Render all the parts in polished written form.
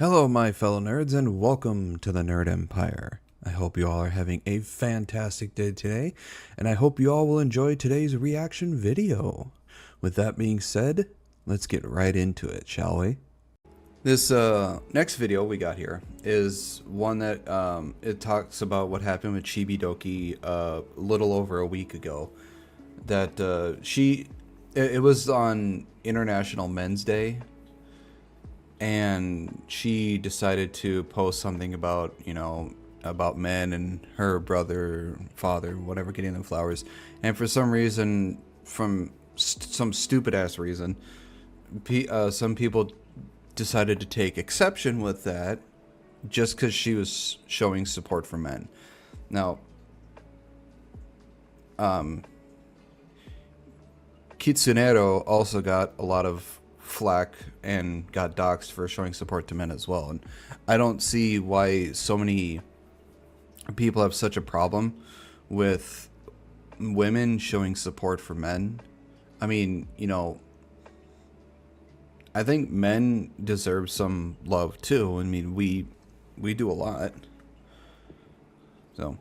Hello, my fellow nerds, and welcome to the Nerd Empire. I hope you all are having a fantastic day today, and I hope you all will enjoy today's reaction video. With that being said, let's get right into it, shall we? This next video we got here is one that it talks about what happened with ChibiDoki a little over a week ago. That it was on International Men's Day, and she decided to post something about, about men and her brother, father, whatever, getting them flowers. And for some reason, from some stupid ass reason, some people decided to take exception with that just because she was showing support for men. Now, Kitsunero also got a lot of flack and got doxxed for showing support to men as well, and I don't see why so many people have such a problem with women showing support for men. I mean, I think men deserve some love too. I mean, we do a lot. So,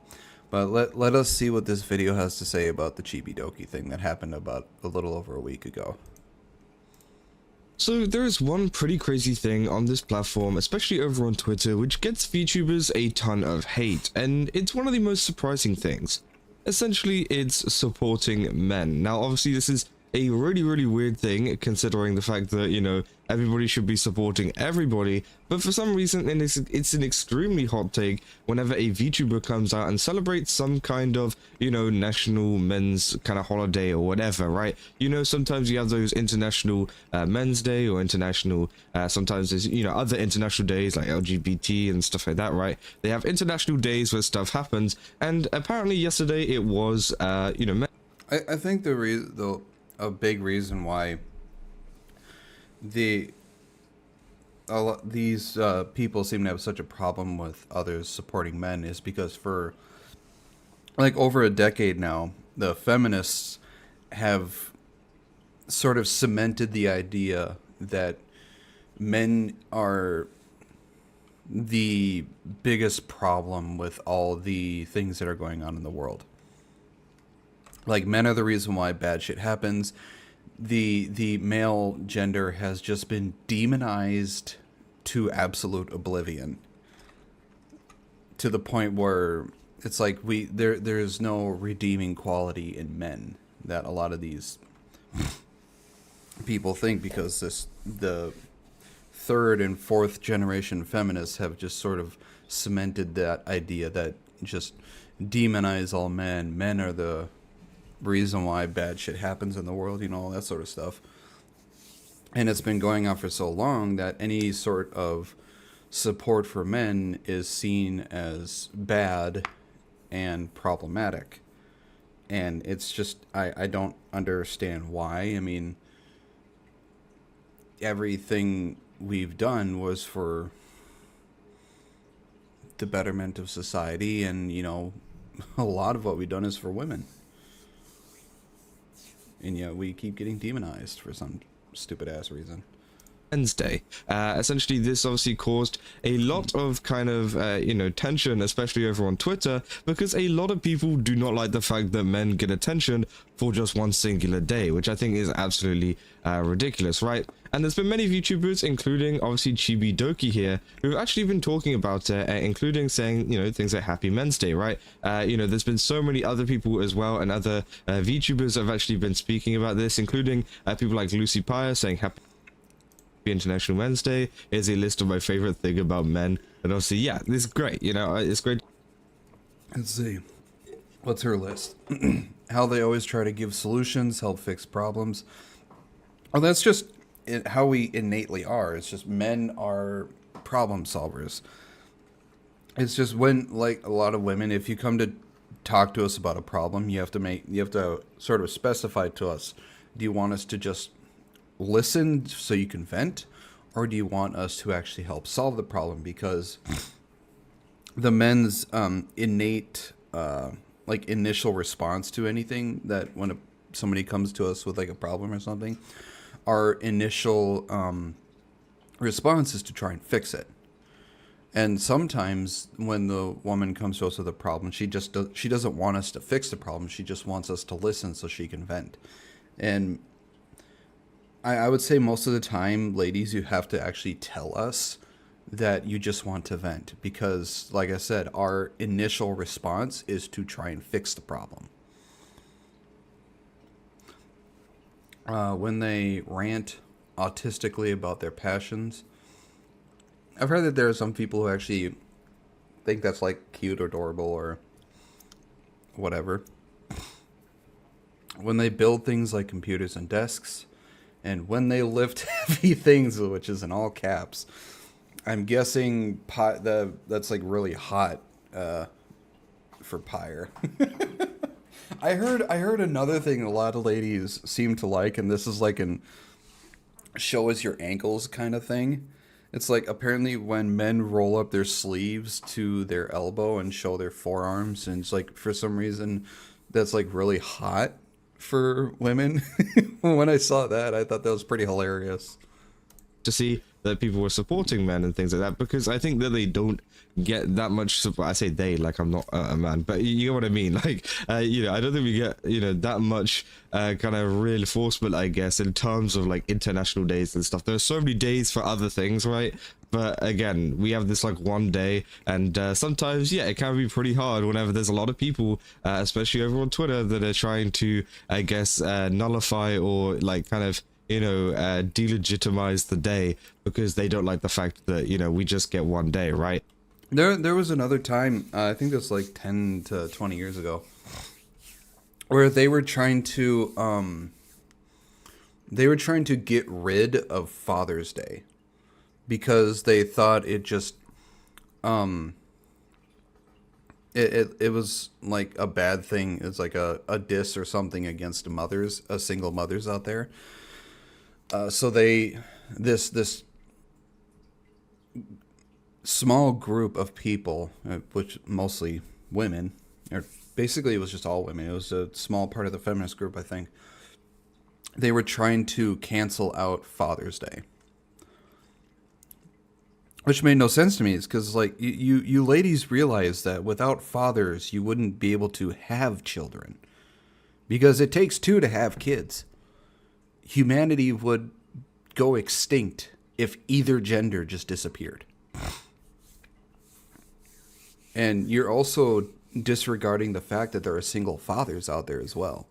but let us see what this video has to say about the ChibiDoki thing that happened about a little over a week ago. So there is one pretty crazy thing on this platform, especially over on Twitter, which gets VTubers a ton of hate, and it's one of the most surprising things. Essentially, it's supporting men. Now, obviously, this is a really weird thing, considering the fact that, everybody should be supporting everybody, but for some reason it's an extremely hot take whenever a VTuber comes out and celebrates some kind of, national men's kind of holiday or whatever, right? Sometimes you have those international men's day, or international, sometimes there's, other international days like LGBT and stuff like that, right? They have international days where stuff happens, and apparently yesterday it was, men. I think a big reason why these people seem to have such a problem with others supporting men is because for like over a decade now, the feminists have sort of cemented the idea that men are the biggest problem with all the things that are going on in the world. Like, men are the reason why bad shit happens. The male gender has just been demonized to absolute oblivion, to the point where it's like there's no redeeming quality in men that a lot of these people think, because the third and fourth generation feminists have just sort of cemented that idea that just demonize all men. Men are the reason why bad shit happens in the world, all that sort of stuff. And it's been going on for so long that any sort of support for men is seen as bad and problematic. And it's just, I don't understand why. I mean, everything we've done was for the betterment of society, and, a lot of what we've done is for women. And yet we keep getting demonized for some stupid ass reason. Wednesday. Essentially, this obviously caused a lot of kind of, tension, especially over on Twitter, because a lot of people do not like the fact that men get attention for just one singular day, which I think is absolutely ridiculous, right? And there's been many VTubers, including obviously ChibiDoki here, who've actually been talking about it, including saying, things like Happy Men's Day, right? There's been so many other people as well, and other VTubers have actually been speaking about this, including people like Lucy Pyre saying Happy International Men's Day is a list of my favorite thing about men. And obviously, yeah, this is great, it's great. Let's see, what's her list? How they always try to give solutions, help fix problems. Oh, that's just how we innately are. It's just men are problem solvers. It's just when, like, a lot of women, if you come to talk to us about a problem, you have to sort of specify to us, do you want us to just listen so you can vent, or do you want us to actually help solve the problem? Because the men's innate initial response to anything, that when somebody comes to us with like a problem or something, our initial response is to try and fix it. And sometimes when the woman comes to us with a problem, she doesn't want us to fix the problem. She just wants us to listen so she can vent. And I would say most of the time, ladies, you have to actually tell us that you just want to vent because, like I said, our initial response is to try and fix the problem. When they rant autistically about their passions, I've heard that there are some people who actually think that's like cute or adorable or whatever. When they build things like computers and desks, and when they lift heavy things, which is in all caps, I'm guessing that's like really hot for Pyre. I heard another thing a lot of ladies seem to like, and this is like an show us your ankles kind of thing. It's like apparently when men roll up their sleeves to their elbow and show their forearms, and it's like for some reason that's like really hot for women. When I saw that, I thought that was pretty hilarious. To see that people were supporting men and things like that, because I think that they don't get that much support. I say they, like I'm not a man, but you know what I mean. Like, you know, I don't think we get, you know, that much kind of reinforcement, I guess, in terms of like international days and stuff. There are so many days for other things, right? But again, we have this like one day, and sometimes, yeah, it can be pretty hard whenever there's a lot of people, especially over on Twitter, that are trying to, I guess, nullify or like kind of, you know, delegitimize the day because they don't like the fact that, you know, we just get one day, right? There was another time, I think that's like 10 to 20 years ago, where they were trying to get rid of Father's Day because they thought it just it was like a bad thing. It's like a diss or something against single mothers out there. So this small group of people, which mostly women, or basically it was just all women. It was a small part of the feminist group, I think. They were trying to cancel out Father's Day, which made no sense to me. It's because like you ladies realize that without fathers, you wouldn't be able to have children because it takes two to have kids. Humanity would go extinct if either gender just disappeared. And you're also disregarding the fact that there are single fathers out there as well.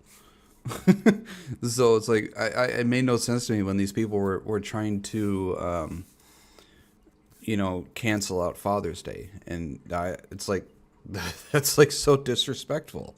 So it's like it made no sense to me when these people were trying to you know, cancel out Father's Day, and it's like that's like so disrespectful.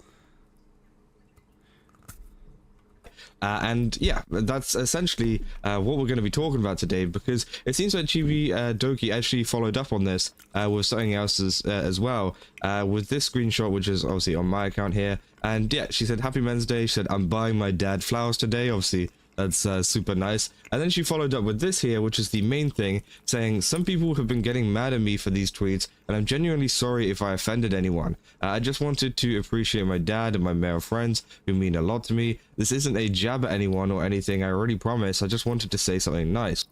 And yeah, that's essentially what we're going to be talking about today, because it seems like ChibiDoki actually followed up on this with something else as well, with this screenshot, which is obviously on my account here. And yeah, she said, "Happy Men's Day." She said, "I'm buying my dad flowers today." Obviously, that's super nice. And then she followed up with this here, which is the main thing, saying, "Some people have been getting mad at me for these tweets, and I'm genuinely sorry if I offended anyone. I just wanted to appreciate my dad and my male friends who mean a lot to me. This isn't a jab at anyone or anything, I already promise. I just wanted to say something nice."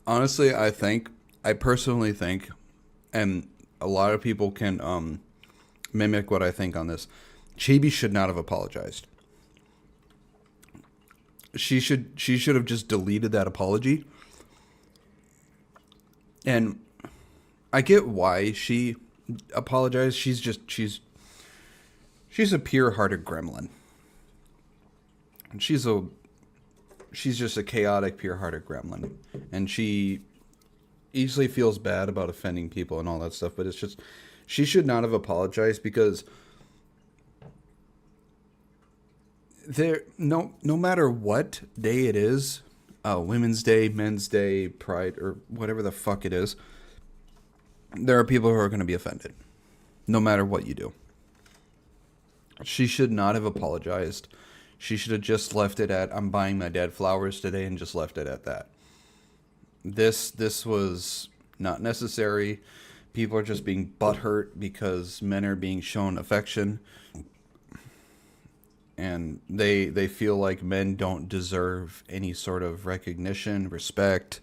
Honestly, I personally think, and a lot of people can mimic what I think on this, Chibi should not have apologized. She should have just deleted that apology. And I get why she apologized. She's a pure-hearted gremlin. And she's just a chaotic, pure-hearted gremlin. And she easily feels bad about offending people and all that stuff, but it's just she should not have apologized because no matter what day it is, Women's Day, Men's Day, Pride, or whatever the fuck it is, there are people who are going to be offended, no matter what you do. She should not have apologized. She should have just left it at, "I'm buying my dad flowers today," and just left it at that. This was not necessary. People are just being butthurt because men are being shown affection. And they feel like men don't deserve any sort of recognition, respect,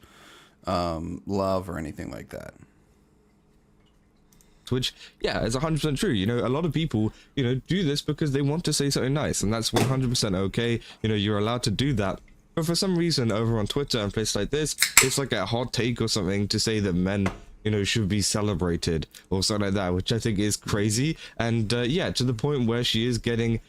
love, or anything like that. respect, which, yeah, is 100% true. You know, a lot of people, you know, do this because they want to say something nice, and that's 100% okay. You know, you're allowed to do that. But for some reason, over on Twitter and places like this, it's like a hot take or something to say that men, you know, should be celebrated or something like that, which I think is crazy. And yeah, to the point where she is getting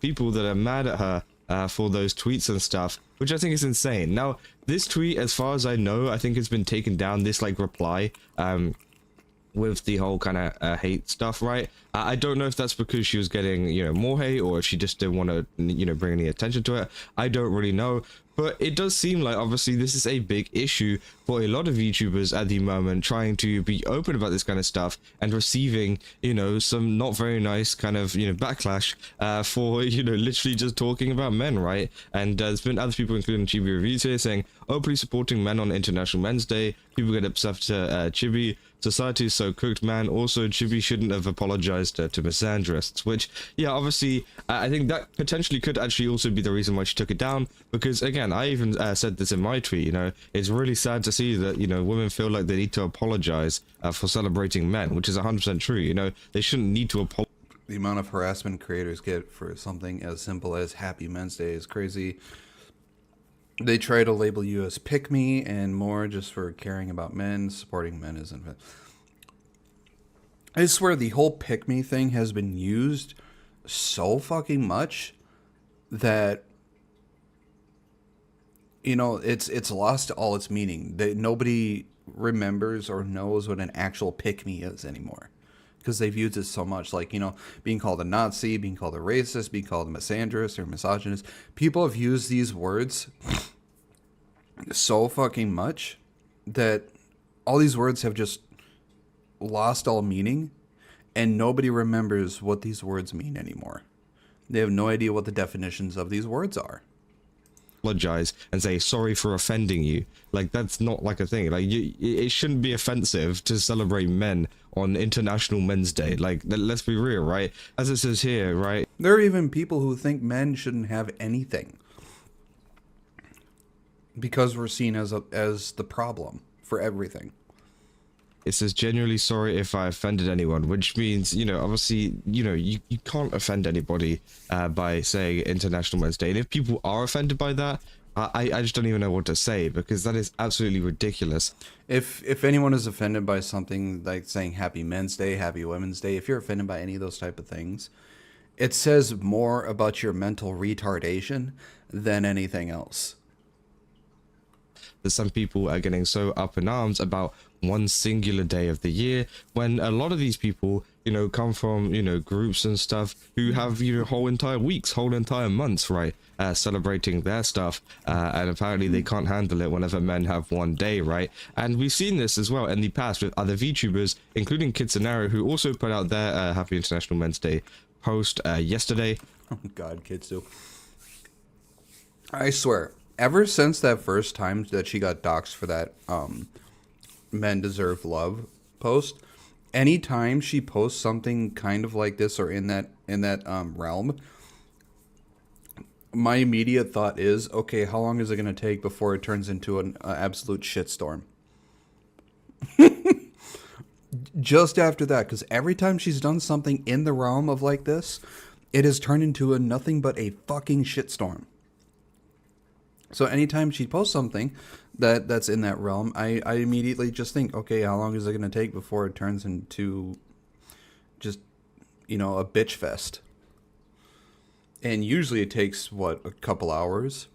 people that are mad at her for those tweets and stuff, which I think is insane. Now, this tweet, as far as I know, I think has been taken down, this like reply, with the whole kind of hate stuff, right? I don't know if that's because she was getting, you know, more hate, or if she just didn't want to, you know, bring any attention to it. I don't really know. But it does seem like, obviously, this is a big issue for a lot of YouTubers at the moment, trying to be open about this kind of stuff and receiving, you know, some not very nice kind of, you know, backlash for, you know, literally just talking about men, right? And there's been other people, including Chibi Reviews here, saying, openly supporting men on International Men's Day. People get upset to Chibi. Society is so cooked, man. Also, Chibi shouldn't have apologized to misandrists, which, yeah, obviously, I think that potentially could actually also be the reason why she took it down, because, again, I even said this in my tweet, you know, it's really sad to see that, you know, women feel like they need to apologize for celebrating men, which is 100% true. You know, they shouldn't need to apologize. The amount of harassment creators get for something as simple as Happy Men's Day is crazy. They try to label you as pick me and more just for caring about men. Supporting men isn't. I swear the whole pick me thing has been used so fucking much that, you know, it's lost all its meaning. Nobody remembers or knows what an actual pick me is anymore, because they've used it so much. Like, you know, being called a Nazi, being called a racist, being called a misandrist or misogynist. People have used these words so fucking much that all these words have just lost all meaning, and nobody remembers what these words mean anymore. They have no idea what the definitions of these words are. Apologize and say sorry for offending you. Like, that's not like a thing. Like, it shouldn't be offensive to celebrate men on International Men's Day. Like, let's be real, right? As it says here, right? There are even people who think men shouldn't have anything because we're seen as the problem for everything. It says, genuinely sorry if I offended anyone, which means, you know, obviously, you know, you can't offend anybody by saying International Men's Day. And if people are offended by that, I just don't even know what to say, because that is absolutely ridiculous. If anyone is offended by something like saying Happy Men's Day, Happy Women's Day, if you're offended by any of those type of things, it says more about your mental retardation than anything else. That some people are getting so up in arms about one singular day of the year, when a lot of these people, you know, come from, you know, groups and stuff who have, you know, whole entire weeks, whole entire months, right, celebrating their stuff, and apparently they can't handle it whenever men have one day, right? And we've seen this as well in the past with other VTubers, including Kitsunaro, who also put out their Happy International Men's Day post yesterday. Oh God, Kitsu. I swear, ever since that first time that she got doxxed for that Men Deserve Love post, anytime she posts something kind of like this or in that realm, my immediate thought is, okay, how long is it going to take before it turns into an absolute shitstorm? Just after that, because every time she's done something in the realm of like this, it has turned into a nothing but a fucking shitstorm. So anytime she posts something that's in that realm, I immediately just think, okay, how long is it going to take before it turns into just, you know, a bitch fest? And usually it takes, what, a couple hours?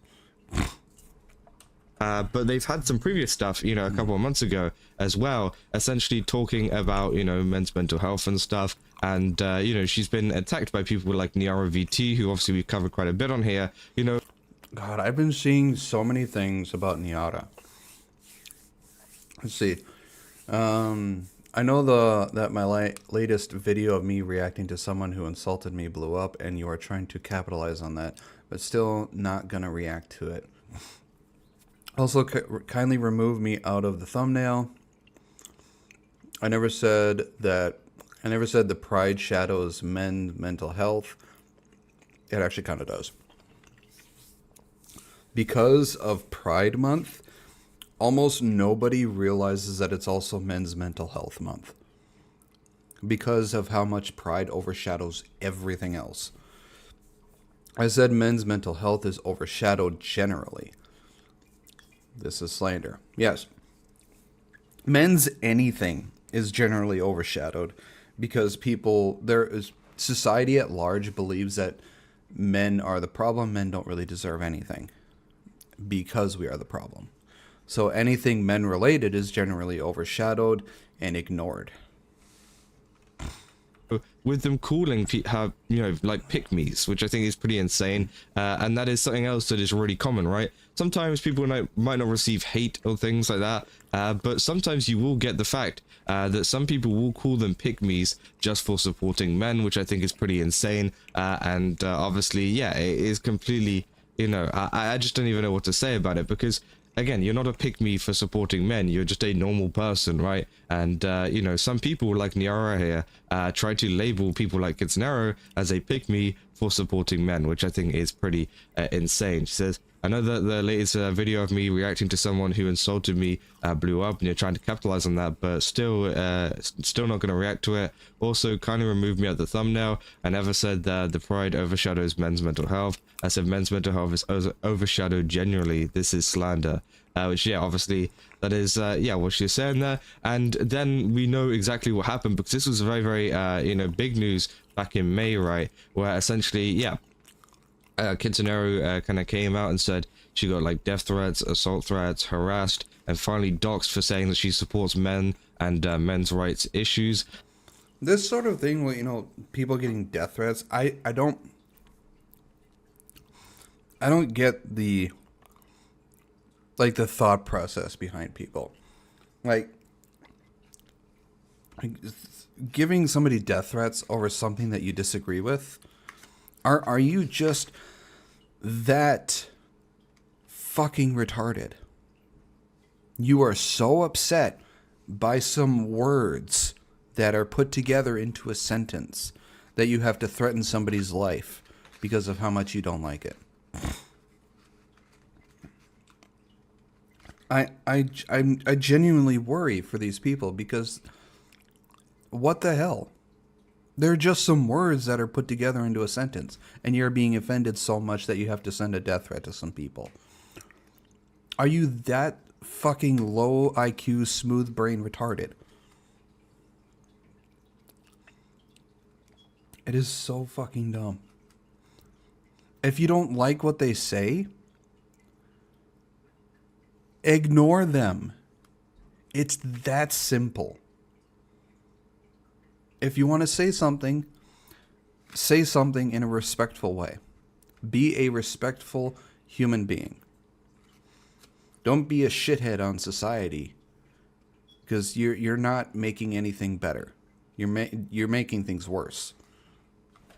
But they've had some previous stuff, you know, a couple of months ago as well, essentially talking about, you know, men's mental health and stuff. And, you know, she's been attacked by people like Niara VT, who obviously we've covered quite a bit on here, you know. God, I've been seeing so many things about Niara. Let's see. I know that my latest video of me reacting to someone who insulted me blew up, and you are trying to capitalize on that, but still not gonna react to it. Also, kindly remove me out of the thumbnail. I never said the pride shadows men's mental health. It actually kind of does. Because of Pride Month, almost nobody realizes that it's also Men's Mental Health Month. because of how much pride overshadows everything else. I said men's mental health is overshadowed generally. This is slander. Yes. Men's anything is generally overshadowed because society at large believes that men are the problem. Men don't really deserve anything because we are the problem. So anything men related is generally overshadowed and ignored. With them calling have like pick-me's, which I think is pretty insane, and that is something else that is really common, right? Sometimes people might not receive hate or things like that, but sometimes you will get the fact that some people will call them pick-me's just for supporting men, which I think is pretty insane, and obviously, yeah, it is completely, I just don't even know what to say about it, because again, you're not a pick-me for supporting men, you're just a normal person, right? And, some people like Niara here try to label people like Kitsunero as a pick-me for supporting men, which I think is pretty insane. She says, I know that the latest video of me reacting to someone who insulted me blew up, and you're trying to capitalize on that, but still not going to react to it. Also, kindly remove me at the thumbnail. I never said that the pride overshadows men's mental health. I said men's mental health is overshadowed generally. This is slander. Which, yeah, obviously, that is, what she's saying there. And then we know exactly what happened, because this was very, very, big news back in May, right? Where essentially, Kitsunero kind of came out and said she got like death threats, assault threats, harassed, and finally doxxed for saying that she supports men and men's rights issues. This sort of thing where, people getting death threats, I don't get the thought process behind people. Like giving somebody death threats over something that you disagree with. Are you just that fucking retarded? You are so upset by some words that are put together into a sentence that you have to threaten somebody's life because of how much you don't like it. I genuinely worry for these people, because what the hell? They're just some words that are put together into a sentence, and you're being offended so much that you have to send a death threat to some people. Are you that fucking low IQ, smooth brain retarded? It is so fucking dumb. If you don't like what they say, ignore them. It's that simple. If you want to say something in a respectful way. Be a respectful human being. Don't be a shithead on society, because you're not making anything better. You're making things worse.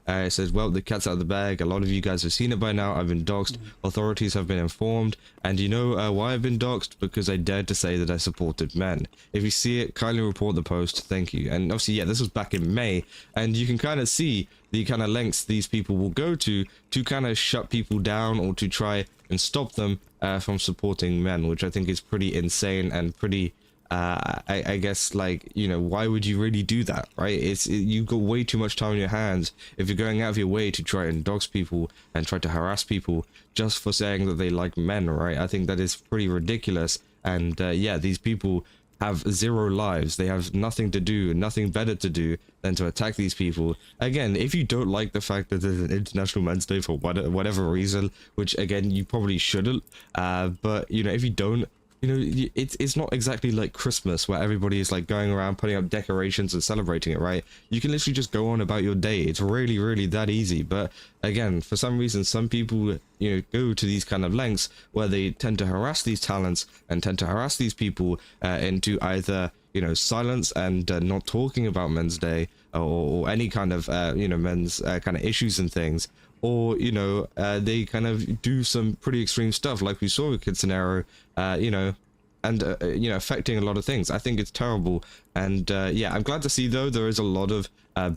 It says, well, the cat's out of the bag. A lot of you guys have seen it by now. I've been doxxed. Authorities have been informed. And you know why I've been doxxed? Because I dared to say that I supported men. If you see it, kindly report the post. Thank you. And obviously, yeah, this was back in May. And you can kind of see the kind of lengths these people will go to kind of shut people down or to try and stop them from supporting men, which I think is pretty insane and pretty... I guess, like, why would you really do that, right? You've got way too much time on your hands if you're going out of your way to try and dox people and try to harass people just for saying that they like men, right? I think that is pretty ridiculous. And yeah, these people have zero lives. They have nothing to do, nothing better to do than to attack these people. Again, if you don't like the fact that there's an International Men's Day for whatever reason, which again, you probably shouldn't, but if you don't, it's not exactly like Christmas where everybody is like going around putting up decorations and celebrating it, right? You can literally just go on about your day. It's really, really that easy. But again, for some reason, some people, go to these kind of lengths where they tend to harass these talents and tend to harass these people into either, silence and not talking about Men's Day or any kind of, men's kind of issues and things. Or, they kind of do some pretty extreme stuff like we saw with Kitsunero, and, affecting a lot of things. I think it's terrible. And, yeah, I'm glad to see, though, there is a lot of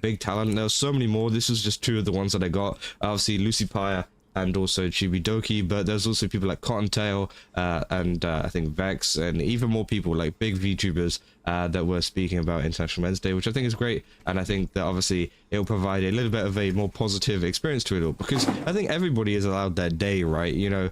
big talent. There's so many more. This was just two of the ones that I got. Obviously, Lucy Pyre and also ChibiDoki, but there's also people like Cottontail and I think Vex, and even more people like big VTubers that we're speaking about International Men's Day, which I think is great. And I think that obviously it'll provide a little bit of a more positive experience to it all, because I think everybody is allowed their day, right? You know,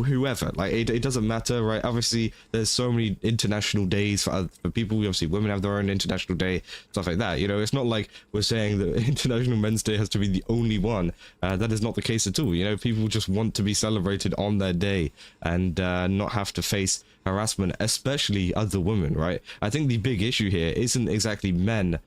whoever, like it doesn't matter, right? Obviously there's so many international days for people. Obviously women have their own international day, stuff like that. You know, it's not like we're saying that International Men's Day has to be the only one. That is not the case at all. You know, people just want to be celebrated on their day and not have to face harassment, especially other women, right? I think the big issue here isn't exactly men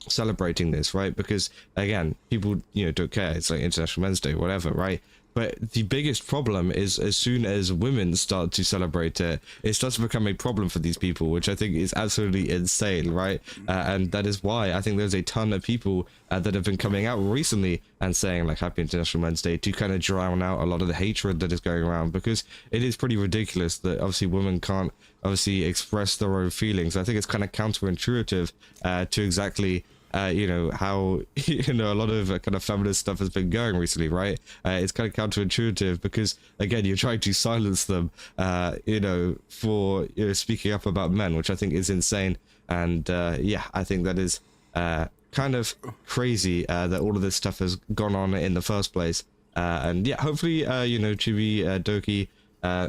celebrating this, right? Because again, people, you know, don't care. It's like International Men's Day, whatever, right? But the biggest problem is as soon as women start to celebrate it, it starts to become a problem for these people, which I think is absolutely insane, right? And that is why I think there's a ton of people that have been coming out recently and saying like Happy International Men's Day to kind of drown out a lot of the hatred that is going around, because it is pretty ridiculous that obviously women can't obviously express their own feelings. I think it's kind of counterintuitive to exactly you know, how, you know, a lot of kind of feminist stuff has been going recently, right? It's kind of counterintuitive because, again, you're trying to silence them, you know, for, you know, speaking up about men, which I think is insane. And yeah, I think that is kind of crazy that all of this stuff has gone on in the first place. And yeah, hopefully, you know, ChibiDoki,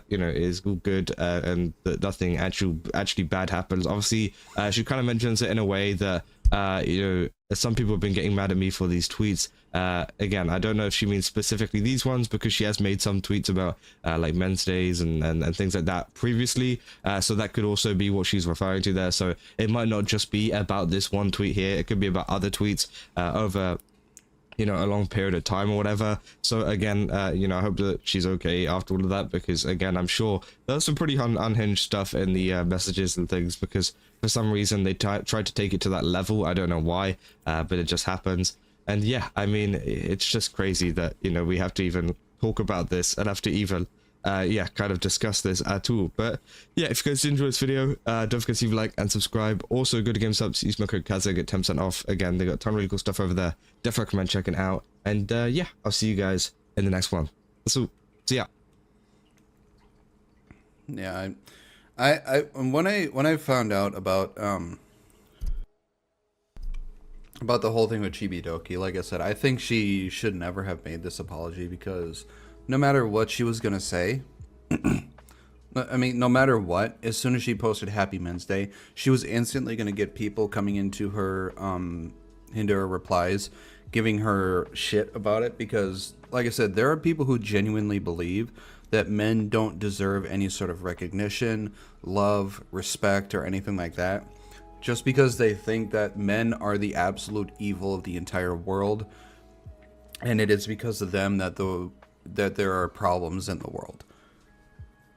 you know, is all good and that nothing actually bad happens. Obviously, she kind of mentions it in a way that, you know, some people have been getting mad at me for these tweets. Again, I don't know if she means specifically these ones, because she has made some tweets about like men's days and things like that previously. So that could also be what she's referring to there. So it might not just be about this one tweet here. It could be about other tweets over, you know, a long period of time or whatever. So again, you know, I hope that she's okay after all of that, because again, I'm sure there's some pretty unhinged stuff in the messages and things, because for some reason they tried to take it to that level. I don't know why, but it just happens. And yeah, I mean, it's just crazy that, you know, we have to even talk about this and have to even yeah, kind of discuss this at all. But yeah, if you guys did enjoy this video, don't forget to leave a like and subscribe. Also, go to GameSubs, use my code Kazza, get 10% off. Again, they got a ton of really cool stuff over there. Definitely recommend checking it out. And yeah, I'll see you guys in the next one. So, see ya. Yeah, when I found out about the whole thing with ChibiDoki, like I said, I think she should never have made this apology, because no matter what she was gonna say, I mean, no matter what, as soon as she posted Happy Men's Day, she was instantly gonna get people coming into her replies, giving her shit about it, because, like I said, there are people who genuinely believe that men don't deserve any sort of recognition, love, respect, or anything like that, just because they think that men are the absolute evil of the entire world, and it is because of them that there are problems in the world.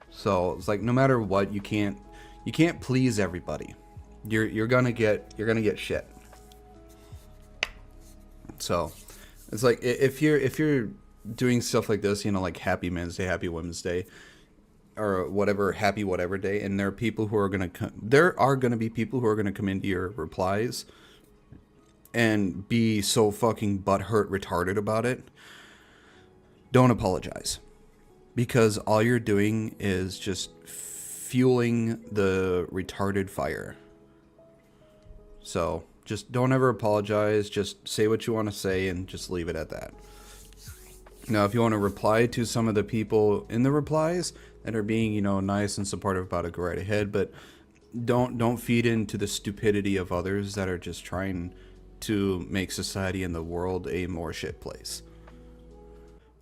So it's like, no matter what, you can't please everybody. You're gonna get shit. So it's like, if you're doing stuff like this, you know, like Happy Men's Day, Happy Women's Day, or whatever, Happy whatever day, and there are people who are gonna be people who are gonna come into your replies and be so fucking butthurt retarded about it. Don't apologize, because all you're doing is just fueling the retarded fire. So just don't ever apologize. Just say what you want to say and just leave it at that. Now, if you want to reply to some of the people in the replies that are being, you know, nice and supportive about it, go right ahead. But don't feed into the stupidity of others that are just trying to make society and the world a more shit place.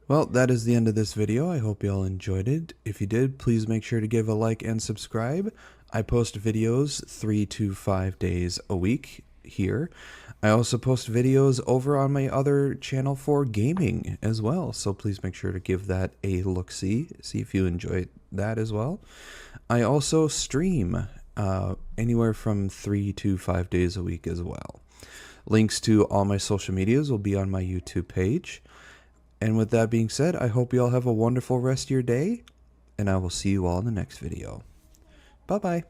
Well, that is the end of this video. I hope you all enjoyed it. If you did, please make sure to give a like and subscribe. I post videos 3 to 5 days a week here. I also post videos over on my other channel for gaming as well, so please make sure to give that a look-see, see if you enjoy that as well. I also stream anywhere from 3 to 5 days a week as well. Links to all my social medias will be on my YouTube page. And with that being said, I hope you all have a wonderful rest of your day, and I will see you all in the next video. Bye-bye.